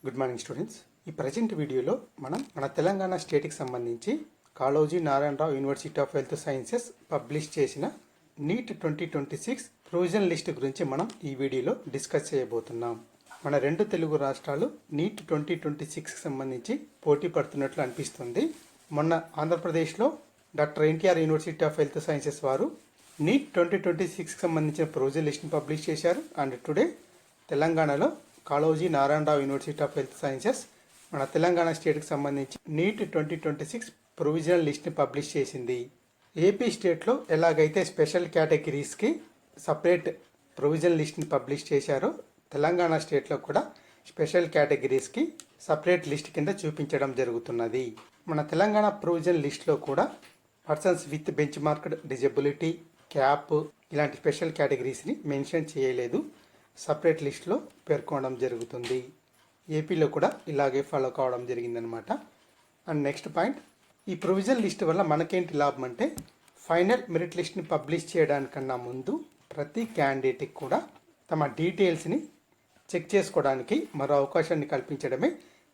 Good morning students. ఈ present వీడియోలో మనం మన తెలంగాణ స్టేట్కి సంబంధించి Kaloji Narayana Rao university of health sciences publish చేసిన నీట్ 2026 ప్రొవిజన్ లిస్ట్ గురించి మనం ఈ వీడియోలో డిస్కస్ చేయబోతున్నాం. మన రెండు తెలుగు రాష్ట్రాలు నీట్ 2026కి సంబంధించి పోటీ పడుతున్నట్లు అనిపిస్తుంది. మొన్న ఆంధ్రప్రదేశ్లో doctor NTR university of health sciences వారు నీట్ 2026కి సంబంధించిన ప్రొవిజన్ లిస్ట్ని పబ్లిష్ చేశారు. అండ్ టుడే తెలంగాణలో Kaloji Narayana Rao university of health sciences మన తెలంగాణ స్టేట్కి సంబంధించి నీట్ 2026 ప్రొవిజనల్ లిస్ట్ని పబ్లిష్ చేసింది. ఏపీ స్టేట్లో ఎలాగైతే స్పెషల్ కేటగిరీస్కి సపరేట్ ప్రొవిజనల్ లిస్ట్ని పబ్లిష్ చేశారో తెలంగాణ స్టేట్లో కూడా స్పెషల్ కేటగిరీస్కి సపరేట్ లిస్ట్ కింద చూపించడం జరుగుతున్నది. మన తెలంగాణ ప్రొవిజనల్ లిస్ట్లో కూడా persons with bench marked disability, cap ఇలాంటి స్పెషల్ కేటగిరీస్ని మెన్షన్ చేయలేదు, సపరేట్ లిస్ట్లో పేర్కొనడం జరుగుతుంది. ఏపీలో కూడా ఇలాగే ఫాలో కావడం జరిగిందనమాట. అండ్ నెక్స్ట్ పాయింట్, ఈ ప్రొవిజనల్ లిస్ట్ వల్ల మనకేంటి లాభం అంటే ఫైనల్ మెరిట్ లిస్ట్ని పబ్లిష్ చేయడానికన్నా ముందు ప్రతి క్యాండిడేట్కి కూడా తమ డీటెయిల్స్ని చెక్ చేసుకోవడానికి మరో అవకాశాన్ని కల్పించడమే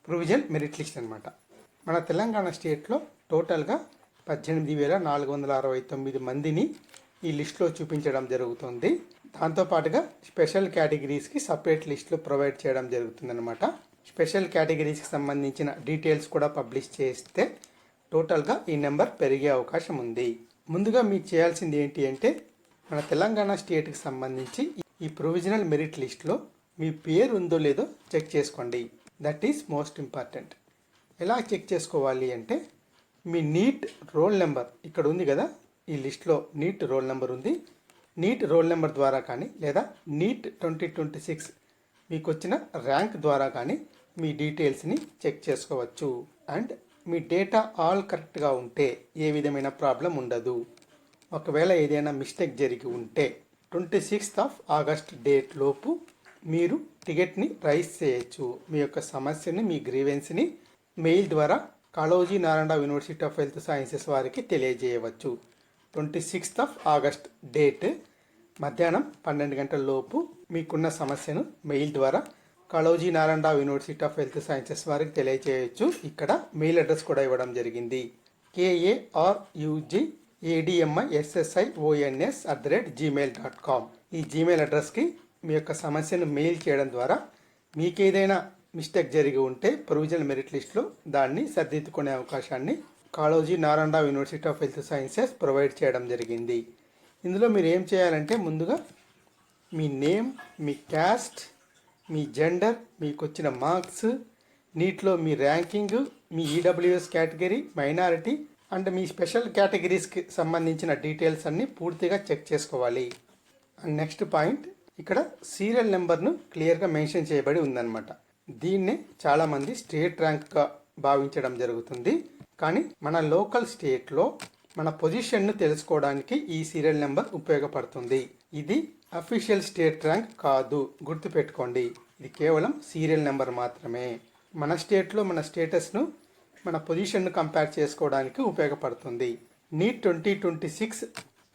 ప్రొవిజనల్ మెరిట్ లిస్ట్ అనమాట. మన తెలంగాణ స్టేట్లో టోటల్గా 18,469 మందిని ఈ లిస్ట్లో చూపించడం జరుగుతుంది. దాంతోపాటుగా స్పెషల్ కేటగిరీస్కి సపరేట్ లిస్టులు ప్రొవైడ్ చేయడం జరుగుతుందన్నమాట. స్పెషల్ కేటగిరీస్కి సంబంధించిన డీటెయిల్స్ కూడా పబ్లిష్ చేస్తే టోటల్గా ఈ నెంబర్ పెరిగే అవకాశం ఉంది. ముందుగా మీరు చేయాల్సింది ఏంటి అంటే మన తెలంగాణ స్టేట్కి సంబంధించి ఈ ప్రొవిజనల్ మెరిట్ లిస్ట్లో మీ పేరు ఉందో లేదో చెక్ చేసుకోండి. That is most important. ఎలా చెక్ చేసుకోవాలి అంటే మీ నీట్ రోల్ నెంబర్ ఇక్కడ ఉంది కదా, ఈ లిస్ట్లో నీట్ రోల్ నెంబర్ ఉంది. నీట్ రోల్ నెంబర్ ద్వారా కానీ లేదా నీట్ 2026 మీకు వచ్చిన ర్యాంక్ ద్వారా కానీ మీ డీటెయిల్స్ని చెక్ చేసుకోవచ్చు. అండ్ మీ డేటా ఆల్ కరెక్ట్గా ఉంటే ఏ విధమైన ప్రాబ్లం ఉండదు. ఒకవేళ ఏదైనా మిస్టేక్ జరిగి ఉంటే 26th ఆగస్ట్ డేట్ లోపు మీరు టికెట్ని రైజ్ చేయొచ్చు. మీ యొక్క సమస్యని, మీ గ్రీవెన్స్ని మెయిల్ ద్వారా Kaloji Narayana Rao university of health sciences వారికి తెలియజేయవచ్చు. 26th ఆగస్ట్ డేట్ మధ్యాహ్నం 12 గంటల లోపు మీకున్న సమస్యను మెయిల్ ద్వారా Kaloji Narayana Rao university of health sciences వారికి తెలియజేయవచ్చు. ఇక్కడ మెయిల్ అడ్రస్ కూడా ఇవ్వడం జరిగింది. KARUGADMISSIONS@gmail.com. ఈ జీమెయిల్ అడ్రస్కి మీ యొక్క సమస్యను మెయిల్ చేయడం ద్వారా మీకేదైనా మిస్టేక్ జరిగి ఉంటే ప్రొవిజనల్ మెరిట్ లిస్ట్లో దాన్ని సరిదిద్దుకునే అవకాశాన్ని Kaloji Narayana Rao university of health sciences provide చేయడం జరిగింది. ఇందులో మీరు ఏం చేయాలంటే ముందుగా మీ నేమ్, మీ క్యాస్ట్, మీ జెండర్, మీకు వచ్చిన మార్క్స్, నీట్లో మీ ర్యాంకింగ్, మీ ఈడబ్ల్యూఎస్ కేటగిరీ, మైనారిటీ అండ్ మీ స్పెషల్ కేటగిరీస్కి సంబంధించిన డీటెయిల్స్ అన్నీ పూర్తిగా చెక్ చేసుకోవాలి. అండ్ నెక్స్ట్ పాయింట్, ఇక్కడ సీరియల్ నెంబర్ను క్లియర్గా మెన్షన్ చేయబడి ఉందన్నమాట. దీన్నే చాలామంది స్టేట్ ర్యాంక్గా భావించడం జరుగుతుంది. కానీ మన లోకల్ స్టేట్లో మన పొజిషన్ను తెలుసుకోవడానికి ఈ సీరియల్ నెంబర్ ఉపయోగపడుతుంది. ఇది అఫీషియల్ స్టేట్ ర్యాంక్ కాదు, గుర్తుపెట్టుకోండి. ఇది కేవలం సీరియల్ నెంబర్ మాత్రమే. మన స్టేట్లో మన స్టేటస్ను, మన పొజిషన్ను కంపేర్ చేసుకోవడానికి ఉపయోగపడుతుంది. నీట్ 2026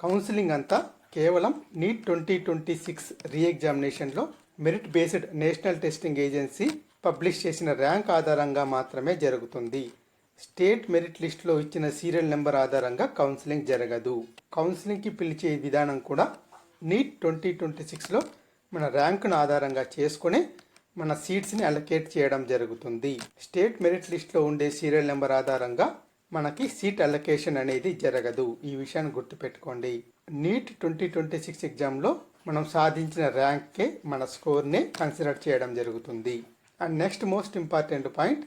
కౌన్సిలింగ్ అంతా కేవలం నీట్ 2026 రీఎగ్జామినేషన్లో merit based National Testing Agency publish చేసిన ర్యాంక్ ఆధారంగా మాత్రమే జరుగుతుంది. స్టేట్ మెరిట్ లిస్ట్లో ఇచ్చిన సీరియల్ నెంబర్ ఆధారంగా కౌన్సిలింగ్ జరగదు. కౌన్సిలింగ్కి పిలిచే విధానం కూడా నీట్ 2026లో మన ర్యాంకును ఆధారంగా చేసుకుని మన సీట్స్ని అలొకేట్ చేయడం జరుగుతుంది. స్టేట్ మెరిట్ లిస్ట్లో ఉండే సీరియల్ నెంబర్ ఆధారంగా మనకి సీట్ అలొకేషన్ అనేది జరగదు. ఈ విషయాన్ని గుర్తుపెట్టుకోండి. నీట్ 2026 ఎగ్జామ్లో మనం సాధించిన ర్యాంక్కే మన స్కోర్నే కన్సిడర్ చేయడం జరుగుతుంది. And next most important point,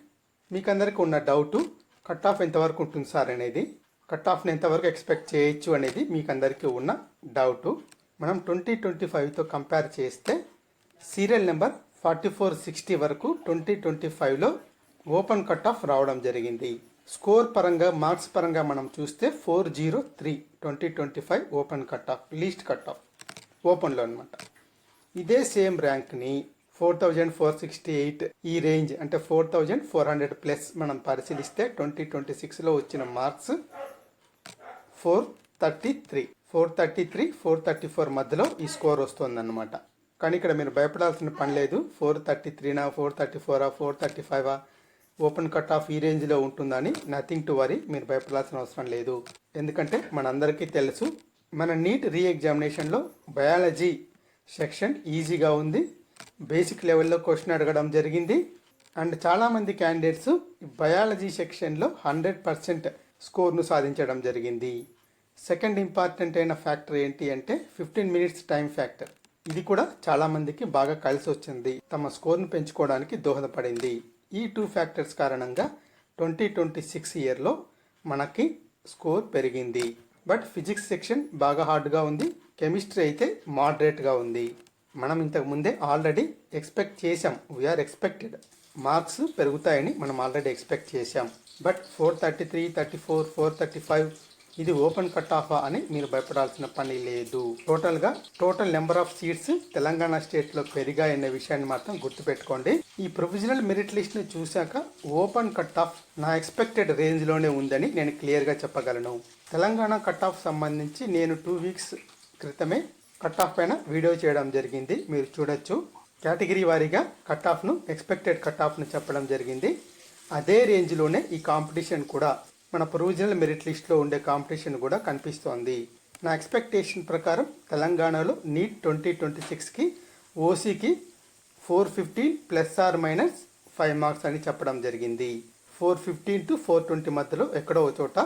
మీకు అందరికీ ఉన్న డౌటు కట్ ఆఫ్ ఎంతవరకు ఉంటుంది సార్ అనేది, కట్ ఆఫ్ని ఎంతవరకు ఎక్స్పెక్ట్ చేయొచ్చు అనేది మీకు అందరికీ ఉన్న డౌటు. మనం 2025తో కంపేర్ చేస్తే సీరియల్ నెంబర్ 4460 వరకు 2025లో ఓపెన్ కట్ ఆఫ్ రావడం జరిగింది. స్కోర్ పరంగా, మార్క్స్ పరంగా మనం చూస్తే 403 2025 open cut off, least cut off ఓపెన్లో అనమాట. ఇదే సేమ్ ర్యాంక్ని 4468 ఈ రేంజ్ అంటే 4400+ మనం పరిశీలిస్తే 2026లో వచ్చిన మార్క్స్ 433, 434 మధ్యలో ఈ స్కోర్ వస్తుందన్నమాట. కానీ ఇక్కడ మీరు భయపడాల్సిన పని లేదు. 433నా, 434, 435 ఓపెన్ కట్ ఆఫ్ ఈ రేంజ్లో ఉంటుందని నథింగ్ టు వరీ, మీరు భయపడాల్సిన అవసరం లేదు. ఎందుకంటే మనందరికీ తెలుసు మన నీట్ రీ ఎగ్జామినేషన్లో బయాలజీ సెక్షన్ ఈజీగా ఉంది. బేసిక్ లెవెల్లో క్వశ్చన్ అడగడం జరిగింది. అండ్ చాలామంది క్యాండిడేట్స్ బయాలజీ సెక్షన్లో 100% స్కోర్ను సాధించడం జరిగింది. సెకండ్ ఇంపార్టెంట్ అయిన ఫ్యాక్టర్ ఏంటి అంటే 15 మినిట్స్ టైం ఫ్యాక్టర్. ఇది కూడా చాలామందికి బాగా కలిసి వచ్చింది, తమ స్కోర్ను పెంచుకోవడానికి దోహదపడింది. ఈ 2 ఫ్యాక్టర్స్ కారణంగా 2026 ఇయర్లో మనకి స్కోర్ పెరిగింది. బట్ ఫిజిక్స్ సెక్షన్ బాగా హార్డ్గా ఉంది, కెమిస్ట్రీ అయితే మోడరేట్గా ఉంది. మనం ఇంతకు ముందే ఆల్రెడీ ఎక్స్పెక్ట్ చేసాం, వీఆర్ ఎక్స్పెక్టెడ్ మార్క్స్ పెరుగుతాయని మనం ఆల్రెడీ ఎక్స్పెక్ట్ చేసాం. బట్ 433, 34, 435 ఇది ఓపెన్ కట్ ఆఫ్ అని మీరు భయపడాల్సిన పని లేదు. Total number of seats Telangana స్టేట్లో పెరిగాయనే విషయాన్ని మాత్రం గుర్తుపెట్టుకోండి. ఈ ప్రొవిజనల్ మెరిట్ లిస్ట్ని చూశాక ఓపెన్ కట్ ఆఫ్ నా ఎక్స్పెక్టెడ్ రేంజ్లోనే ఉందని నేను క్లియర్గా చెప్పగలను. తెలంగాణ కట్ ఆఫ్ సంబంధించి నేను 2 వీక్స్ క్రితమే కట్ ఆఫ్ పైన వీడియో చేయడం జరిగింది, మీరు చూడొచ్చు. కేటగిరీ వారీగా కట్ ఆఫ్ను, ఎక్స్పెక్టెడ్ కట్ ఆఫ్ను చెప్పడం జరిగింది. అదే రేంజ్లోనే ఈ కాంపిటీషన్ కూడా, మన ప్రొవిజనల్ మెరిట్ లిస్ట్లో ఉండే కాంపిటీషన్ కూడా కనిపిస్తోంది. నా ఎక్స్పెక్టేషన్ ప్రకారం తెలంగాణలో నీట్ 2026కి ఓసీకి 415 ±5 మార్క్స్ అని చెప్పడం జరిగింది. 415 to 420 మధ్యలో ఎక్కడో ఒక చోట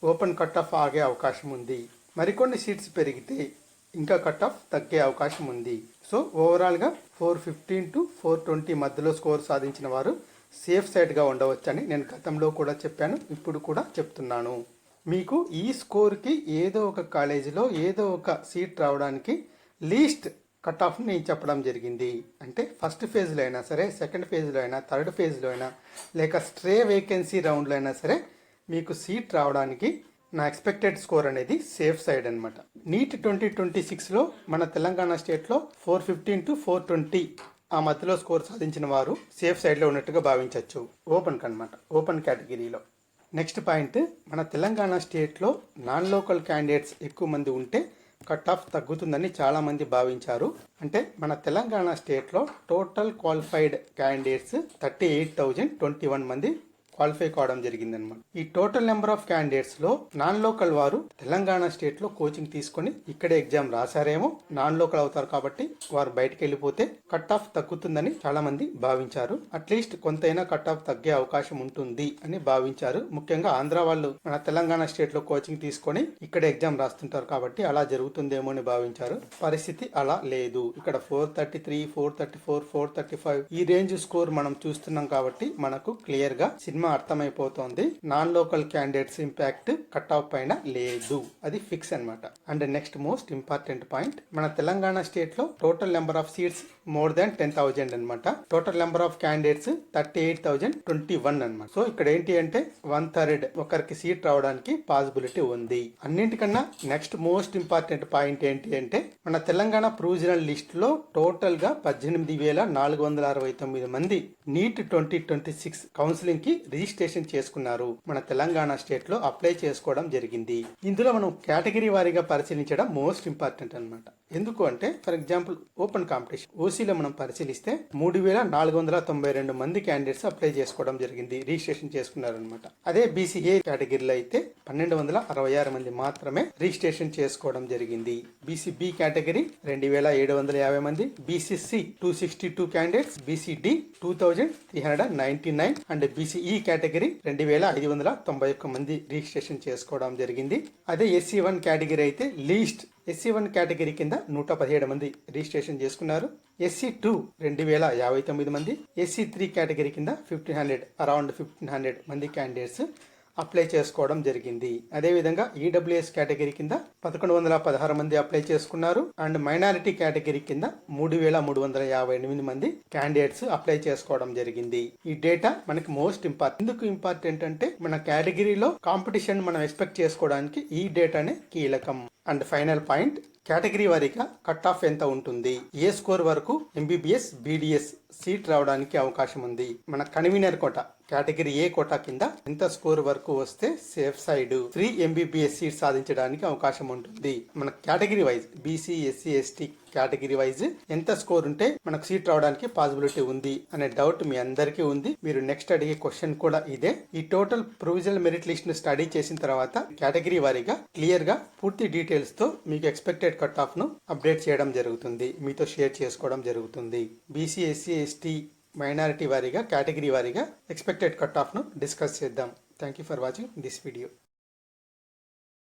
ఓపెన్ కట్ ఆఫ్ ఆగే అవకాశం ఉంది. మరికొన్ని సీట్స్ పెరిగితే ఇంకా కట్ ఆఫ్ తగ్గే అవకాశం ఉంది. సో ఓవరాల్గా 415 to 420 మధ్యలో స్కోర్ సాధించిన వారు సేఫ్ సైడ్గా ఉండవచ్చని నేను గతంలో కూడా చెప్పాను, ఇప్పుడు కూడా చెప్తున్నాను. మీకు ఈ స్కోర్కి ఏదో ఒక కాలేజీలో ఏదో ఒక సీట్ రావడానికి లీస్ట్ కట్ ఆఫ్ నేను చెప్పడం జరిగింది. అంటే ఫస్ట్ ఫేజ్లో అయినా సరే, సెకండ్ ఫేజ్లో అయినా, థర్డ్ ఫేజ్లో అయినా, లేక స్ట్రే వేకెన్సీ రౌండ్లో అయినా సరే మీకు సీట్ రావడానికి నా ఎక్స్పెక్టెడ్ స్కోర్ అనేది సేఫ్ సైడ్ అనమాట. నీట్ 2026లో మన తెలంగాణ స్టేట్లో 415 to 420 ఆ మధ్యలో స్కోర్ సాధించిన వారు సేఫ్ సైడ్లో ఉన్నట్టుగా భావించవచ్చు, ఓపెన్ కేటగిరీలో. నెక్స్ట్ పాయింట్, మన తెలంగాణ స్టేట్లో నాన్ లోకల్ క్యాండిడేట్స్ ఎక్కువ మంది ఉంటే కట్ ఆఫ్ తగ్గుతుందని చాలామంది భావించారు. అంటే మన తెలంగాణ స్టేట్లో టోటల్ క్వాలిఫైడ్ క్యాండిడేట్స్ 38,021 మంది క్వాలిఫై కావడం జరిగిందనమాట. ఈ టోటల్ నెంబర్ ఆఫ్ క్యాండిడేట్స్లో నాన్ లోకల్ వారు తెలంగాణ స్టేట్లో కోచింగ్ తీసుకొని ఇక్కడే ఎగ్జామ్ రాశారేమో, నాన్ లోకల్ అవుతారు కాబట్టి వారు బయటకు వెళ్ళిపోతే కట్ ఆఫ్ తగ్గుతుందని చాలా మంది భావించారు. అట్లీస్ట్ కొంతైనా కట్ ఆఫ్ తగ్గే అవకాశం ఉంటుంది అని భావించారు. ముఖ్యంగా ఆంధ్ర వాళ్ళు మన తెలంగాణ స్టేట్లో కోచింగ్ తీసుకొని ఇక్కడే ఎగ్జామ్ రాస్తుంటారు కాబట్టి అలా జరుగుతుందేమో అని భావించారు. పరిస్థితి అలా లేదు. ఇక్కడ 433, 434, 435 ఈ రేంజ్ స్కోర్ మనం చూస్తున్నాం కాబట్టి మనకు క్లియర్ గా సినిమా అర్థమైపోతుంది. Non local candidates impact cut off పైన లేదు, అది ఫిక్స్ అన్నమాట. And next most important point, మన తెలంగాణ స్టేట్ లో total number of seats more than 10,000 అనమాట. టోటల్ నెంబర్ ఆఫ్ క్యాండిడేట్స్ 38,021 అనమాట. సో ఇక్కడ ఏంటి అంటే 1/3 ఒకరికి సీట్ రావడానికి పాసిబిలిటీ ఉంది. అన్నింటికన్నా నెక్స్ట్ మోస్ట్ ఇంపార్టెంట్ పాయింట్ ఏంటి అంటే మన తెలంగాణ ప్రొవిజనల్ లిస్ట్ లో టోటల్ గా 18,469 మంది నీట్ 2026 కౌన్సిలింగ్ కి రిజిస్ట్రేషన్ చేసుకున్నారు. మన తెలంగాణ స్టేట్ లో అప్లై చేసుకోవడం జరిగింది. ఇందులో మనం కేటగిరీ వారీగా పరిశీలించడం మోస్ట్ ఇంపార్టెంట్ అన్నమాట. ఎందుకు అంటే ఫర్ ఎగ్జాంపుల్ ఓపెన్ కాంపిటీషన్ ఓసీలో మనం పరిశీలిస్తే 3,492 మంది క్యాండిడేట్స్ అప్లై చేసుకోవడం జరిగింది, రిజిస్ట్రేషన్ చేసుకున్నారు అనమాట. అదే బీసీఏ కేటగిరీలో అయితే 1,266 మంది మాత్రమే రిజిస్ట్రేషన్ చేసుకోవడం జరిగింది. బీసీబీ కేటగిరీ 2,750 మంది, BCC 262 candidates, BCD 2,399 and BCE category 2,591 మంది రిజిస్ట్రేషన్ చేసుకోవడం జరిగింది. అదే SC1 కేటగిరీ అయితే లీస్ట్ SC1 కేటగిరీ కింద 117 మంది రిజిస్ట్రేషన్ చేసుకున్నారు. SC2 2,059 మంది, SC3 కేటగిరీ కింద అరౌండ్ 1,500 మంది క్యాండిడేట్స్ అప్లై చేసుకోవడం జరిగింది. అదేవిధంగా ఈడబ్ల్యూఎస్ కేటగిరీ కింద 1,116 మంది అప్లై చేసుకున్నారు. అండ్ మైనారిటీ కేటగిరీ కింద 3,358 మంది క్యాండిడేట్స్ అప్లై చేసుకోవడం జరిగింది. ఈ డేటా మనకి మోస్ట్ ఇంపార్టెంట్. ఎందుకు ఇంపార్టెంట్ అంటే మన కేటగిరీలో కాంపిటీషన్ మనం ఎక్స్పెక్ట్ చేసుకోవడానికి ఈ డేటానే కీలకం. అండ్ ఫైనల్ పాయింట్, కేటగిరీ వారీగా కట్ ఆఫ్ ఎంత ఉంటుంది, ఏ స్కోర్ వరకు MBBS BDS సీట్ రావడానికి అవకాశం ఉంది, మన కన్వీనర్ కోట కేటగిరీ ఏ కోటా కింద ఎంత స్కోర్ వరకు వస్తే సేఫ్ సైడ్ 3 MBBS సీట్ సాధించడానికి అవకాశం ఉంటుంది. మన category wise BC SC ST category wise ఎంత స్కోర్ ఉంటే మనకు సీట్ రావడానికి పాసిబిలిటీ ఉంది అనే డౌట్ మీ అందరికీ ఉంది. మీరు నెక్స్ట్ అడిగే క్వశ్చన్ కూడా ఇదే. ఈ టోటల్ ప్రొవిజనల్ మెరిట్ లిస్ట్ ను స్టడీ చేసిన తర్వాత కేటగిరీ వారీగా క్లియర్ గా పూర్తి డీటెయిల్స్ తో మీకు ఎక్స్పెక్టెడ్ కట్ ఆఫ్ ను అప్డేట్ చేయడం జరుగుతుంది, మీతో షేర్ చేసుకోవడం జరుగుతుంది. బీసీ, ఎస్సీ, ఎస్టీ, మైనారిటీ వారీగా కేటగిరీ వారీగా ఎక్స్పెక్టెడ్ కట్ ఆఫ్ ను డిస్కస్ చేద్దాం. Thank you for watching this video.